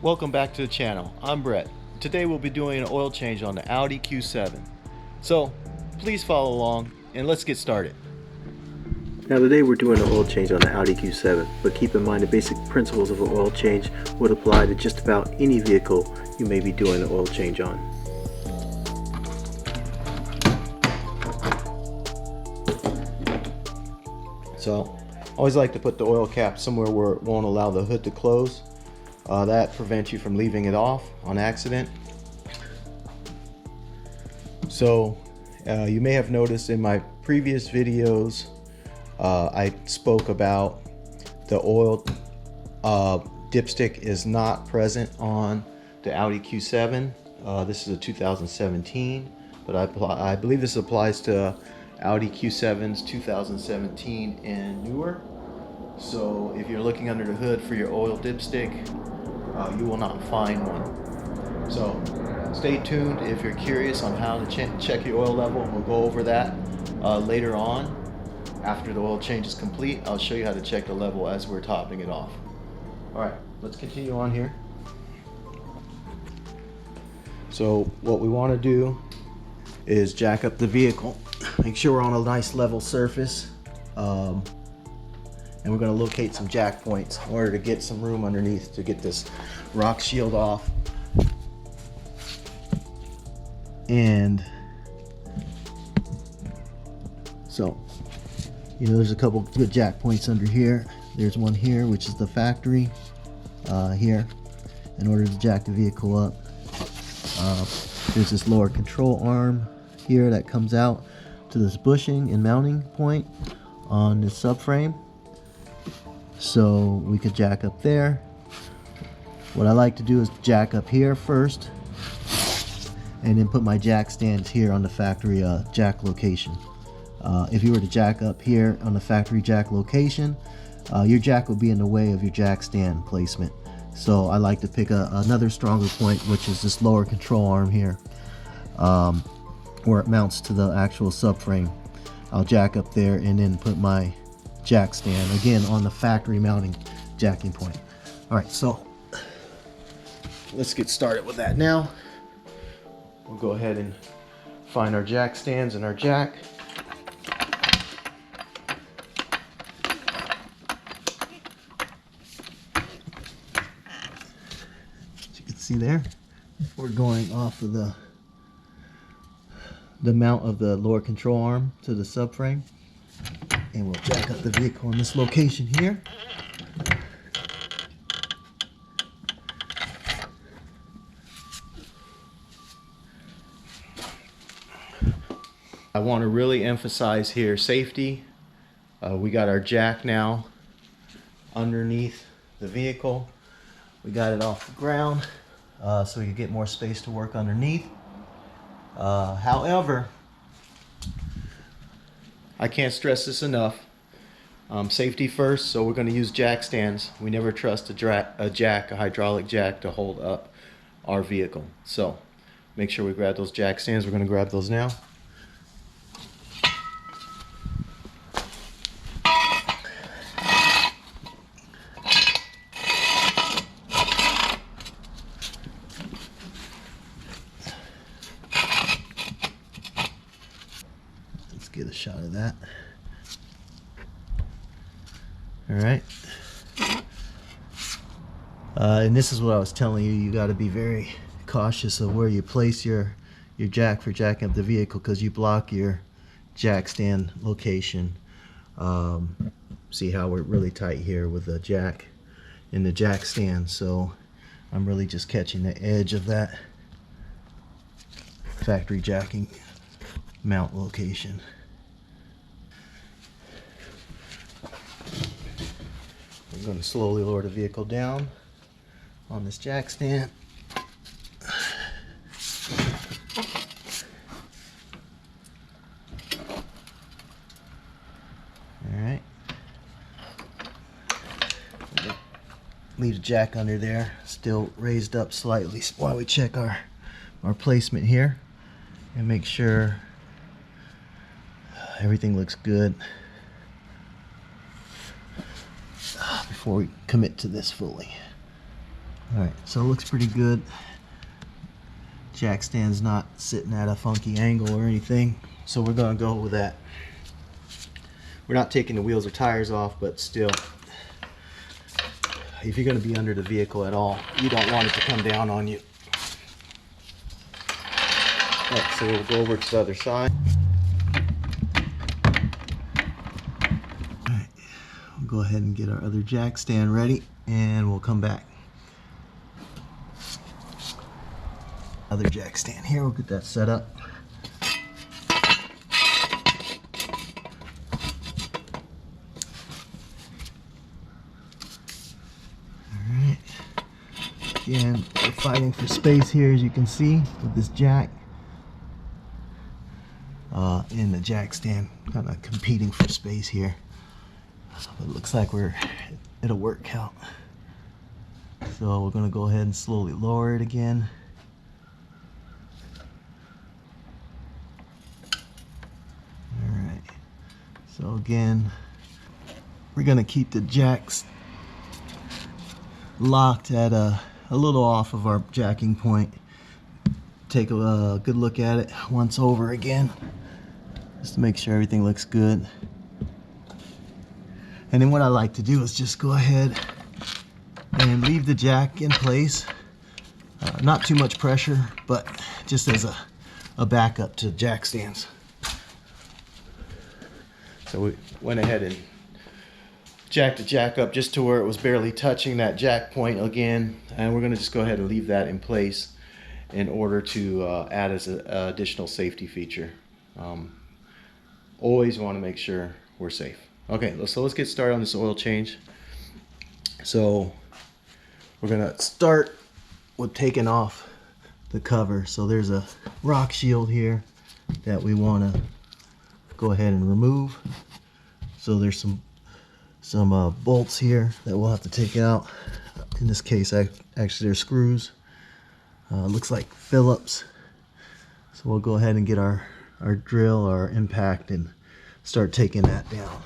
Welcome back to the channel. I'm Brett. Today we'll be doing an oil change on the Audi Q7. So please follow along and let's get started. Now today we're doing an oil change on the Audi Q7, but keep in mind the basic principles of an oil change would apply to just about any vehicle you may be doing an oil change on. So I always like to put the oil cap somewhere where it won't allow the hood to close. That prevents you from leaving it off on accident. So you may have noticed in my previous videos I spoke about the oil dipstick is not present on the Audi Q7. This is a 2017, but I believe this applies to Audi Q7s 2017 and newer. So if you're looking under the hood for your oil dipstick, you will not find one. So stay tuned if you're curious on how to check your oil level. We'll go over that later on. After the oil change is complete, I'll show you how to check the level as we're topping it off. Alright, let's continue on here. So what we want to do is jack up the vehicle. Make sure we're on a nice level surface. And we're going to locate some jack points in order to get some room underneath to get this rock shield off. And so, there's a couple good jack points under here. There's one here, which is the factory here, in order to jack the vehicle up. There's this lower control arm here that comes out to this bushing and mounting point on this subframe. So we could jack up there. What I like to do is jack up here first and then put my jack stands here on the factory jack location. If you were to jack up here on the factory jack location, your jack would be in the way of your jack stand placement. So I like to pick another stronger point, which is this lower control arm here, where it mounts to the actual subframe. I'll jack up there and then put my jack stand again on the factory mounting jacking point. Alright, so let's get started with that now. We'll go ahead and find our jack stands and our jack. As you can see there, we're going off of the mount of the lower control arm to the subframe. And we'll jack up the vehicle in this location here. I want to really emphasize here safety. We got our jack now underneath the vehicle. We got it off the ground so we can get more space to work underneath. However, I can't stress this enough. Safety first, so we're going to use jack stands. We never trust a hydraulic jack, to hold up our vehicle. So make sure we grab those jack stands. We're going to grab those now. Get a shot of that. All right. And this is what I was telling you. You got to be very cautious of where you place your jack for jacking up the vehicle, because you block your jack stand location. See how we're really tight here with the jack in the jack stand. So I'm really just catching the edge of that factory jacking mount location. I'm going to slowly lower the vehicle down on this jack stand. Alright. Leave the jack under there, still raised up slightly, while we check our placement here and make sure everything looks good before we commit to this fully. Alright, so it looks pretty good. Jack stand's not sitting at a funky angle or anything, so we're going to go with that. We're not taking the wheels or tires off, but still, if you're going to be under the vehicle at all, you don't want it to come down on you. Alright, so we'll go over to the other side. Alright, we'll go ahead and get our other jack stand ready, and we'll come back. Other jack stand here, we'll get that set up. Alright, again, we're fighting for space here, as you can see, with this jack. And the jack stand kind of competing for space here. But it looks like it'll work out. So we're going to go ahead and slowly lower it again. Alright, so again, we're going to keep the jacks locked at a little off of our jacking point. Take a good look at it once over again, just to make sure everything looks good. And then what I like to do is just go ahead and leave the jack in place. Not too much pressure, but just as a backup to jack stands. So we went ahead and jacked the jack up just to where it was barely touching that jack point again. And we're going to just go ahead and leave that in place in order to add as an additional safety feature. Always want to make sure we're safe. Okay, so let's get started on this oil change. So we're gonna start with taking off the cover. So there's a rock shield here that we want to go ahead and remove. So there's some bolts here that we'll have to take out. In this case, actually they're screws. Looks like Phillips. So we'll go ahead and get our drill, our impact, and start taking that down.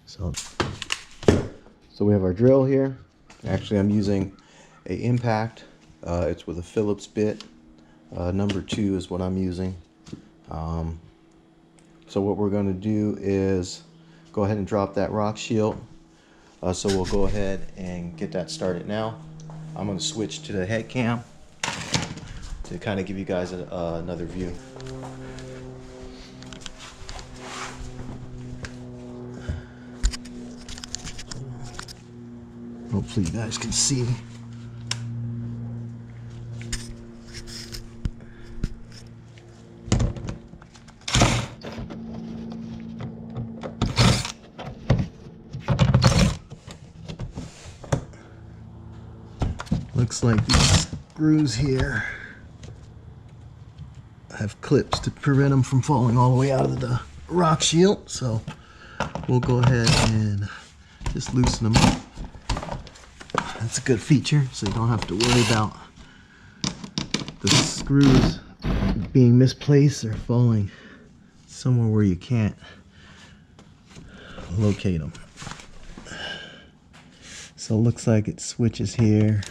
So we have our drill here. Actually, I'm using a impact. It's with a Phillips bit. Number 2 is what I'm using. So what we're going to do is go ahead and drop that rock shield. So we'll go ahead and get that started now. I'm going to switch to the head cam to kind of give you guys another view. Hopefully you guys can see. Looks like these screws here have clips to prevent them from falling all the way out of the rock shield. So we'll go ahead and just loosen them up. That's a good feature, so you don't have to worry about the screws being misplaced or falling somewhere where you can't locate them. So it looks like it switches here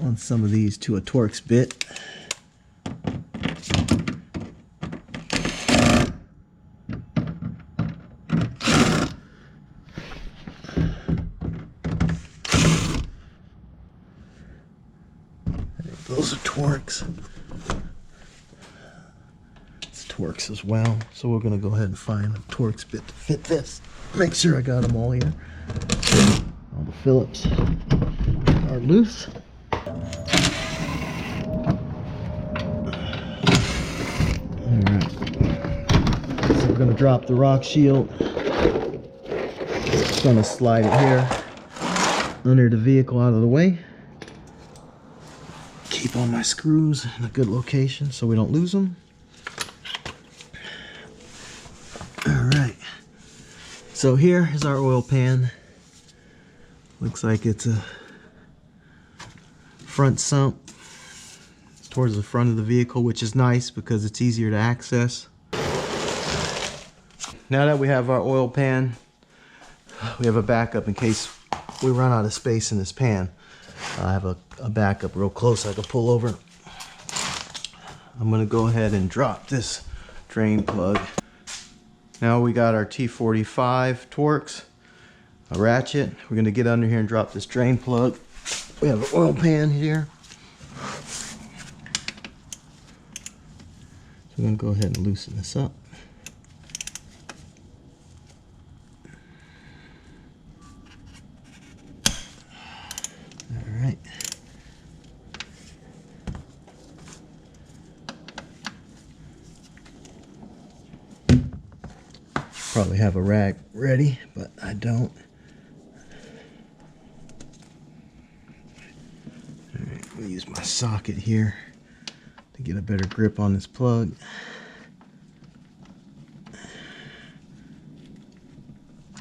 on some of these to a Torx bit. Those are Torx. It's Torx as well. So we're going to go ahead and find a Torx bit to fit this. Make sure I got them all here. All the Phillips are loose. Alright. So we're going to drop the rock shield. Just going to slide it here under the vehicle out of the way. Keep all my screws in a good location so we don't lose them. Alright, so here is our oil pan. Looks like it's a front sump towards the front of the vehicle, which is nice because it's easier to access. Now that we have our oil pan, we have a backup in case we run out of space in this pan. I have a backup real close I can pull over. I'm gonna go ahead and drop this drain plug. Now we got our T45 Torx, a ratchet. We're gonna get under here and drop this drain plug. We have an oil pan here. So I'm gonna go ahead and loosen this up. All right. Probably have a rag ready, but I don't. All right, I'll use my socket here to get a better grip on this plug.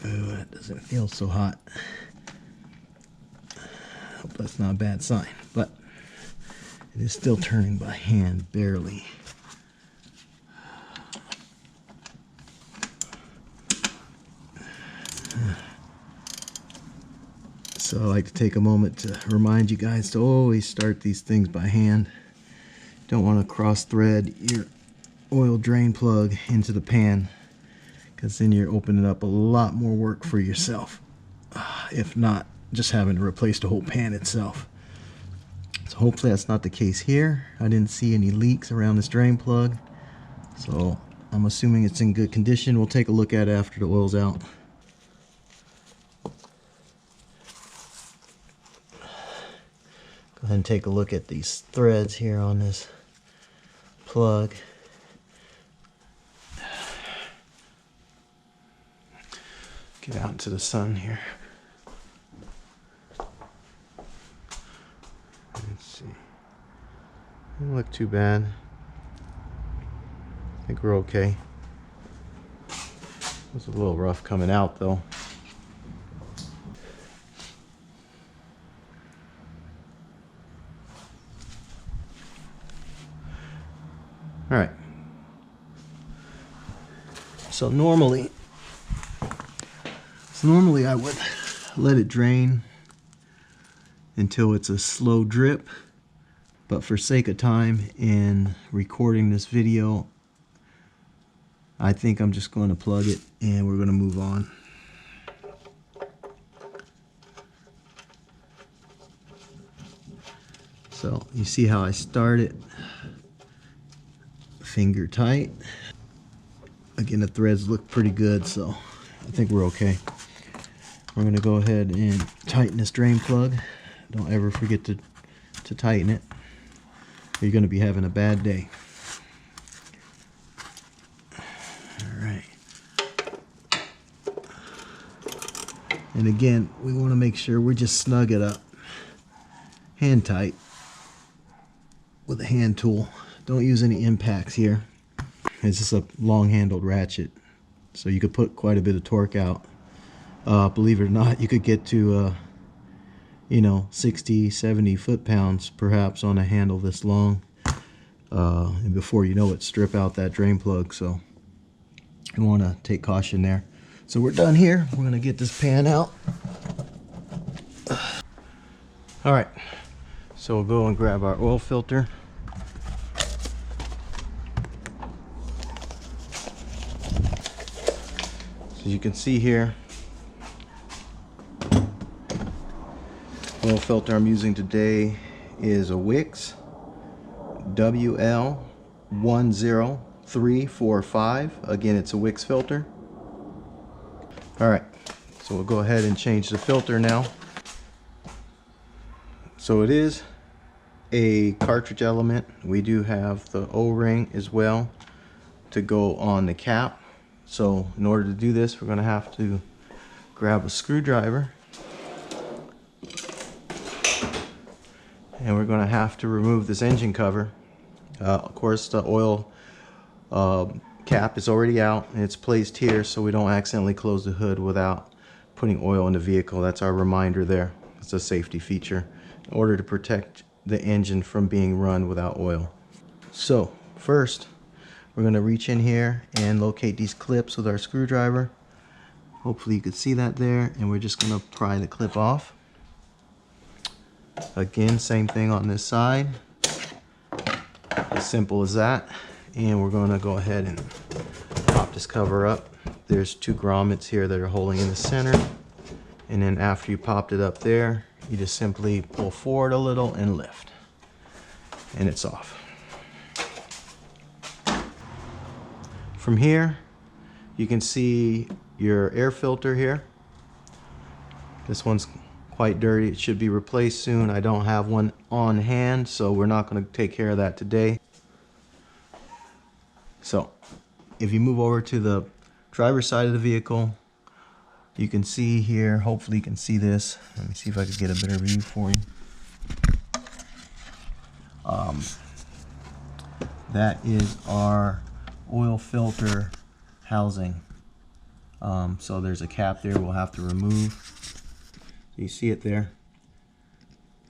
Oh, that doesn't feel so hot. Hope that's not a bad sign, but it is still turning by hand, barely. So I like to take a moment to remind you guys to always start these things by hand. Don't want to cross thread your oil drain plug into the pan, because then you're opening up a lot more work for yourself, if not just having to replace the whole pan itself. So hopefully that's not the case here. I didn't see any leaks around this drain plug, so I'm assuming it's in good condition. We'll take a look at it after the oil's out. Go ahead and take a look at these threads here on this plug. Get out into the sun here. Let's see. Doesn't look too bad. I think we're okay. It was a little rough coming out though. All right. So normally I would let it drain until it's a slow drip, but for sake of time in recording this video, I think I'm just going to plug it and we're going to move on. So you see how I start it, finger tight. Again, the threads look pretty good, so I think we're okay. We're going to go ahead and tighten this drain plug. Don't ever forget to tighten it, or you're going to be having a bad day. All right. And again, we want to make sure we just snug it up, hand tight with a hand tool. Don't use any impacts here. It's just a long-handled ratchet, so you could put quite a bit of torque out. Believe it or not, you could get to 60, 70 foot-pounds perhaps on a handle this long, and before you know it, strip out that drain plug. So you want to take caution there. So we're done here. We're going to get this pan out. All right, so we'll go and grab our oil filter. So you can see here, oil filter I'm using today is a Wix WL10345. Again, it's a Wix filter. All right, so we'll go ahead and change the filter now. So it is a cartridge element. We do have the O-ring as well to go on the cap. So in order to do this, we're going to have to grab a screwdriver, and we're going to have to remove this engine cover. Of course, the oil cap is already out and it's placed here so we don't accidentally close the hood without putting oil in the vehicle. That's our reminder there. It's a safety feature in order to protect the engine from being run without oil. So first, we're going to reach in here and locate these clips with our screwdriver. hopefully you could see that there, and we're just going to pry the clip off. Again, same thing on this side, as simple as that. And we're going to go ahead and pop this cover up. There's 2 grommets here that are holding in the center, and then after you popped it up there, you just simply pull forward a little and lift, and it's off. From here you can see your air filter here. This one's quite dirty. It should be replaced soon. I don't have one on hand, so we're not going to take care of that today. So if you move over to the driver's side of the vehicle, you can see here, hopefully you can see this. Let me see if I can get a better view for you. That is our oil filter housing. So there's a cap there we'll have to remove. You see it there?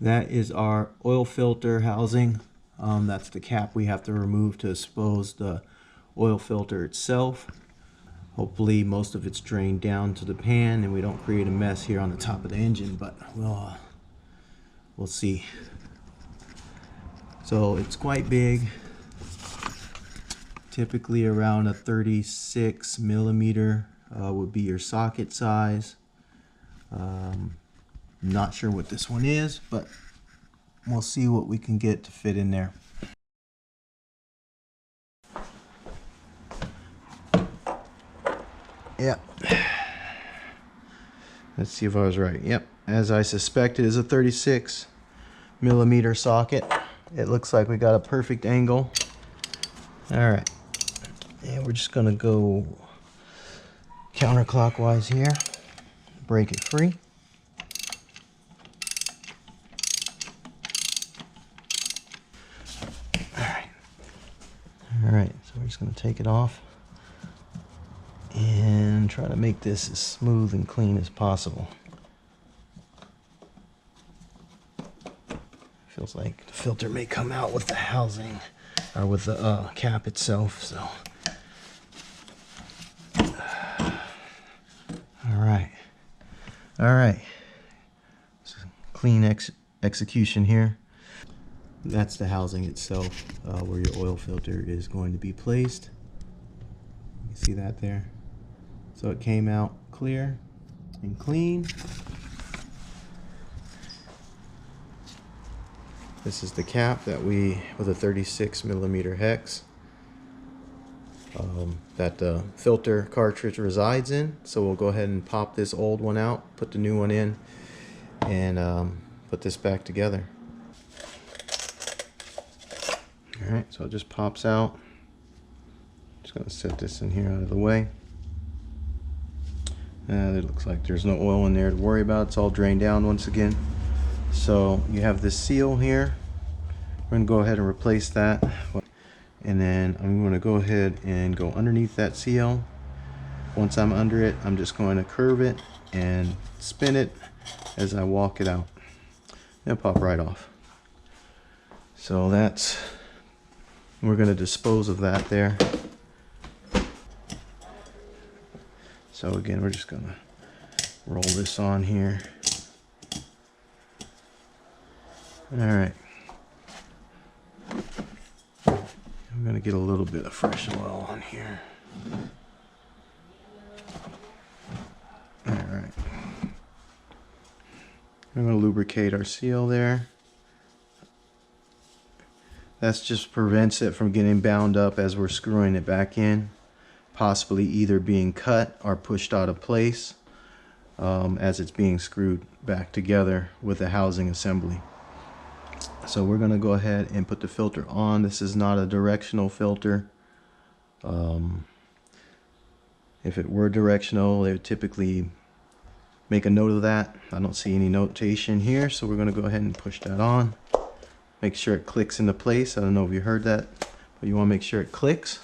That is our oil filter housing. That's the cap we have to remove to expose the oil filter itself. Hopefully most of it's drained down to the pan and we don't create a mess here on the top of the engine, but we'll see. So it's quite big, typically around a 36 millimeter would be your socket size. Not sure what this one is, but we'll see what we can get to fit in there. Yep. Let's see if I was right. Yep, as I suspected, is a 36 millimeter socket. It looks like we got a perfect angle. All right, and we're just gonna go counterclockwise here, break it free. All right, so we're just gonna take it off and try to make this as smooth and clean as possible. Feels like the filter may come out with the housing or with the cap itself, so. All right. So clean execution here. That's the housing itself, where your oil filter is going to be placed. You see that there? So it came out clear and clean. This is the cap that with a 36 millimeter hex that the filter cartridge resides in. So we'll go ahead and pop this old one out, put the new one in, and put this back together. All right, so it just pops out. Just gonna set this in here out of the way. It looks like there's no oil in there to worry about. It's all drained down once again. So you have this seal here. We're gonna go ahead and replace that. And then I'm gonna go ahead and go underneath that seal. Once I'm under it, I'm just going to curve it and spin it as I walk it out. It'll pop right off. So we're gonna dispose of that there. So again, we're just gonna roll this on here. All right. I'm gonna get a little bit of fresh oil on here. All right. I'm gonna lubricate our seal there. That just prevents it from getting bound up as we're screwing it back in, possibly either being cut or pushed out of place as it's being screwed back together with the housing assembly. So we're gonna go ahead and put the filter on. This is not a directional filter. If it were directional, they would typically make a note of that. I don't see any notation here, so we're gonna go ahead and push that on. Make sure it clicks into place. I don't know if you heard that, but you wanna make sure it clicks.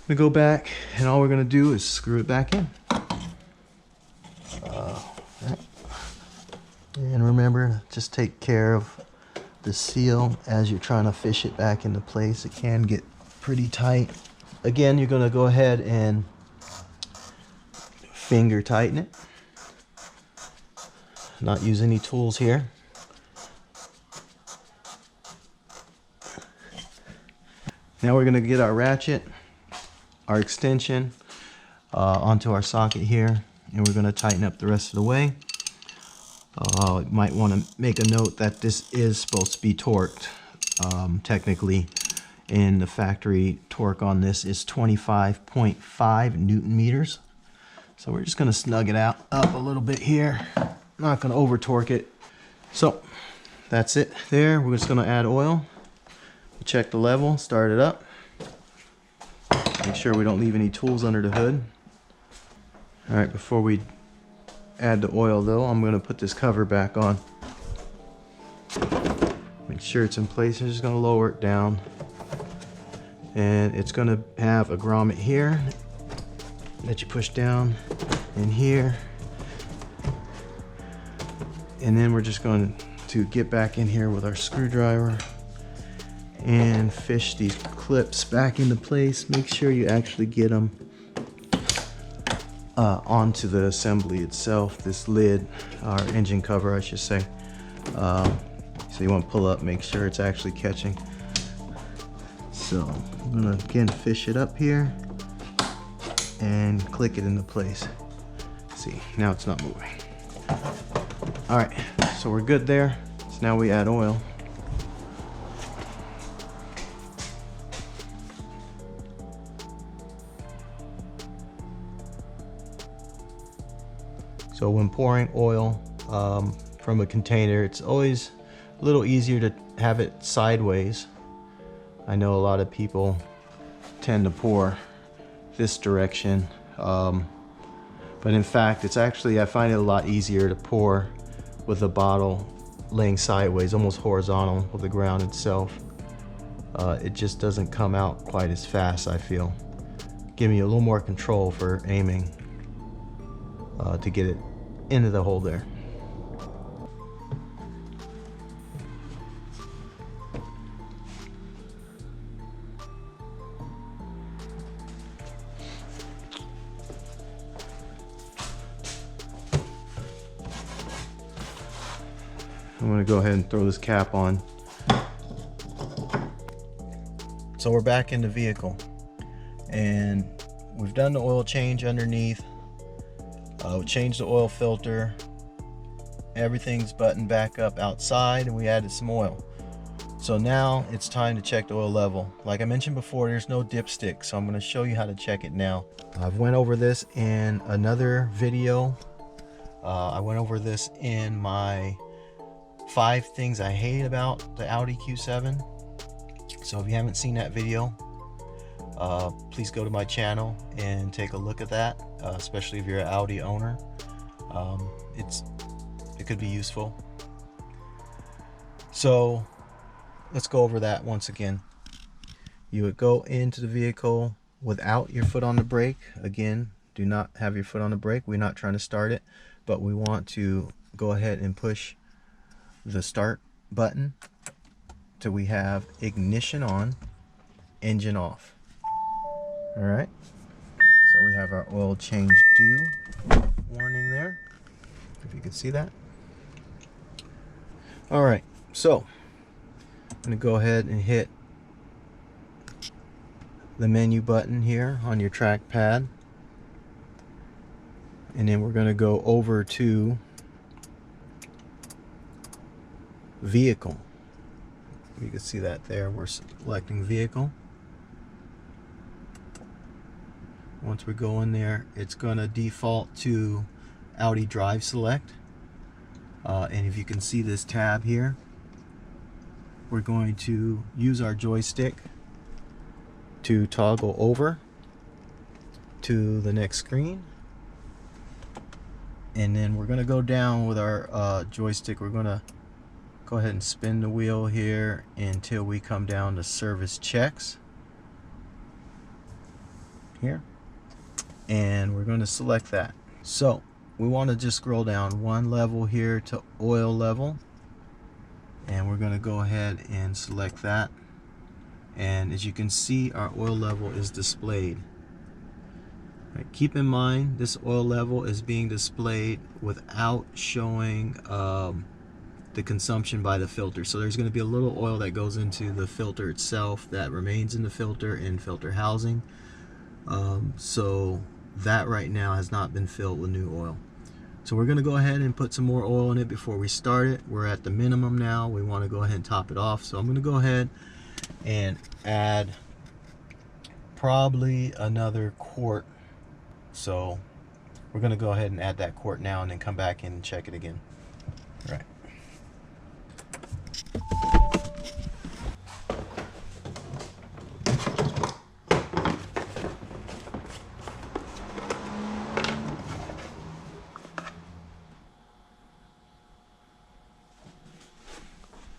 We go back, and all we're gonna do is screw it back in. And remember, just take care of the seal as you're trying to fish it back into place. It can get pretty tight. Again, you're gonna go ahead and finger tighten it. Not use any tools here. Now we're going to get our ratchet, our extension onto our socket here, and we're going to tighten up the rest of the way. You might want to make a note that this is supposed to be torqued. Technically, in the factory torque on this is 25.5 Newton meters. So we're just going to snug it out up a little bit here. Not going to over torque it. So that's it there. We're just going to add oil. Check the level, start it up. Make sure we don't leave any tools under the hood. All right, before we add the oil though, I'm going to put this cover back on. Make sure it's in place. I'm just going to lower it down. And it's going to have a grommet here that you push down in here. And then we're just going to get back in here with our screwdriver and fish these clips back into place. Make sure you actually get them onto the assembly itself, this lid, or engine cover I should say. So you want to pull up, make sure it's actually catching. So I'm gonna again fish it up here and click it into place. See, now it's not moving. All right, so we're good there. So now we add oil. So when pouring oil from a container, it's always a little easier to have it sideways. I know a lot of people tend to pour this direction, but in fact it's actually, I find it a lot easier to pour with a bottle laying sideways, almost horizontal with the ground itself. It just doesn't come out quite as fast, I feel. Give me a little more control for aiming to get it into the hole there. I'm going to go ahead and throw this cap on. So we're back in the vehicle and we've done the oil change underneath. We changed the oil filter. Everything's buttoned back up outside and we added some oil. So now it's time to check the oil level. Like I mentioned before, there's no dipstick, so I'm going to show you how to check it now. I've went over this in another video. I went over this in my 5 things I hate about the Audi Q7. So if you haven't seen that video, please go to my channel and take a look at that, especially if you're an Audi owner. It could be useful. So let's go over that once again. You would go into the vehicle without your foot on the brake. Again, do not have your foot on the brake. We're not trying to start it, but we want to go ahead and push the start button till we have ignition on, engine off. All right, so we have our oil change due warning there, if you can see that. All right, so I'm gonna go ahead and hit the menu button here on your trackpad, and then we're gonna go over to vehicle. You can see that there, we're selecting vehicle. Once we go in there, it's going to default to Audi Drive Select. And if you can see this tab here, we're going to use our joystick to toggle over to the next screen. And then we're going to go down with our joystick. We're going to go ahead and spin the wheel here until we come down to service checks here. And we're going to select that. So we want to just scroll down one level here to oil level, and we're going to go ahead and select that. And as you can see, our oil level is displayed. Right, keep in mind this oil level is being displayed without showing the consumption by the filter. So there's going to be a little oil that goes into the filter itself that remains in the filter and filter housing. So that right now has not been filled with new oil. So we're going to go ahead and put some more oil in it before we start it. We're at the minimum now. We want to go ahead and top it off. So I'm going to go ahead and add probably another quart. So we're going to go ahead and add that quart now and then come back in and check it again. All right.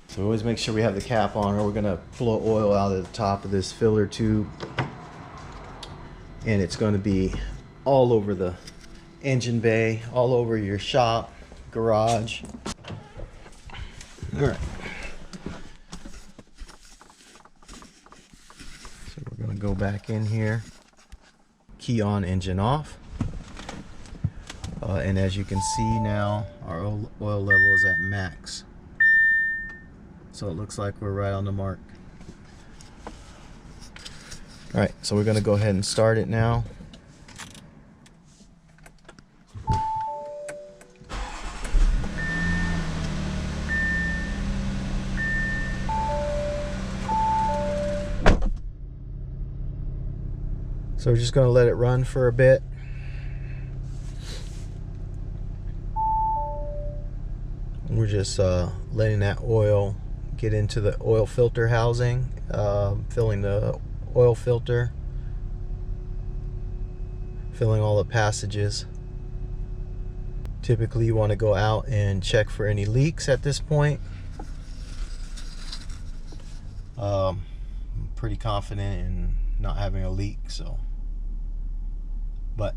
So we always make sure we have the cap on, or we're going to flow oil out of the top of this filler tube. And it's going to be all over the engine bay, all over your shop, garage. All right. So we're going to go back in here, key on, engine off. And as you can see now, our oil level is at max. So it looks like we're right on the mark. All right, so we're going to go ahead and start it now. So we're just going to let it run for a bit. We're just letting that oil get into the oil filter housing, filling the oil filter, filling all the passages. Typically you want to go out and check for any leaks at this point. I'm pretty confident in not having a leak, but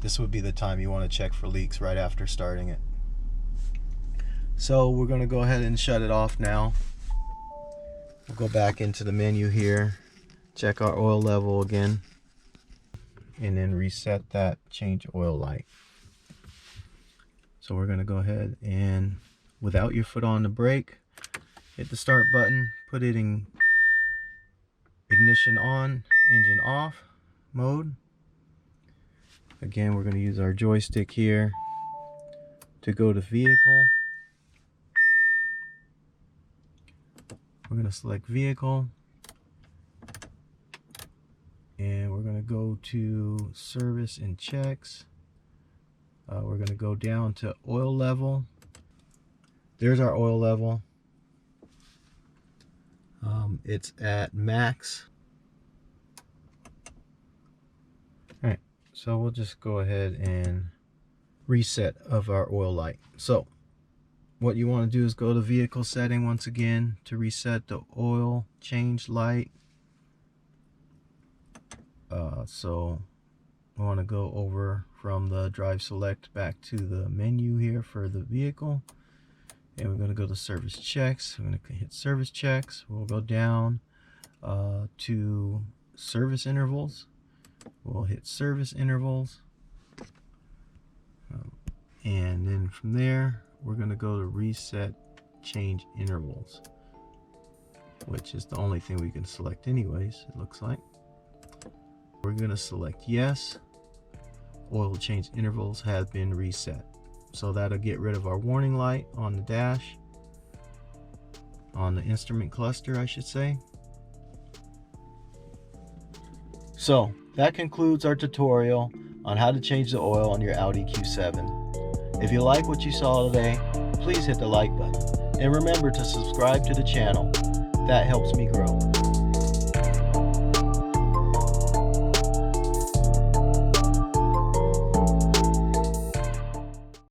this would be the time you want to check for leaks right after starting it. So we're going to go ahead and shut it off now. We'll go back into the menu here, check our oil level again, and then reset that change oil light. So we're going to go ahead and, without your foot on the brake, hit the start button, put it in ignition on, engine off mode. Again, we're going to use our joystick here to go to vehicle. We're going to select vehicle, and we're going to go to service and checks. We're going to go down to oil level. There's our oil level. It's at max. All right, so we'll just go ahead and reset of our oil light. So what you want to do is go to vehicle setting once again to reset the oil change light. So we want to go over from the drive select back to the menu here for the vehicle, and we're going to go to service checks. We're going to hit service checks. We'll go down to service intervals. We'll hit service intervals, and then from there we're going to go to reset change intervals, which is the only thing we can select anyways, it looks like. We're going to select yes. Oil change intervals have been reset. So that'll get rid of our warning light on the dash, on the instrument cluster I should say. So that concludes our tutorial on how to change the oil on your Audi Q7. If you like what you saw today, please hit the like button. And remember to subscribe to the channel. That helps me grow.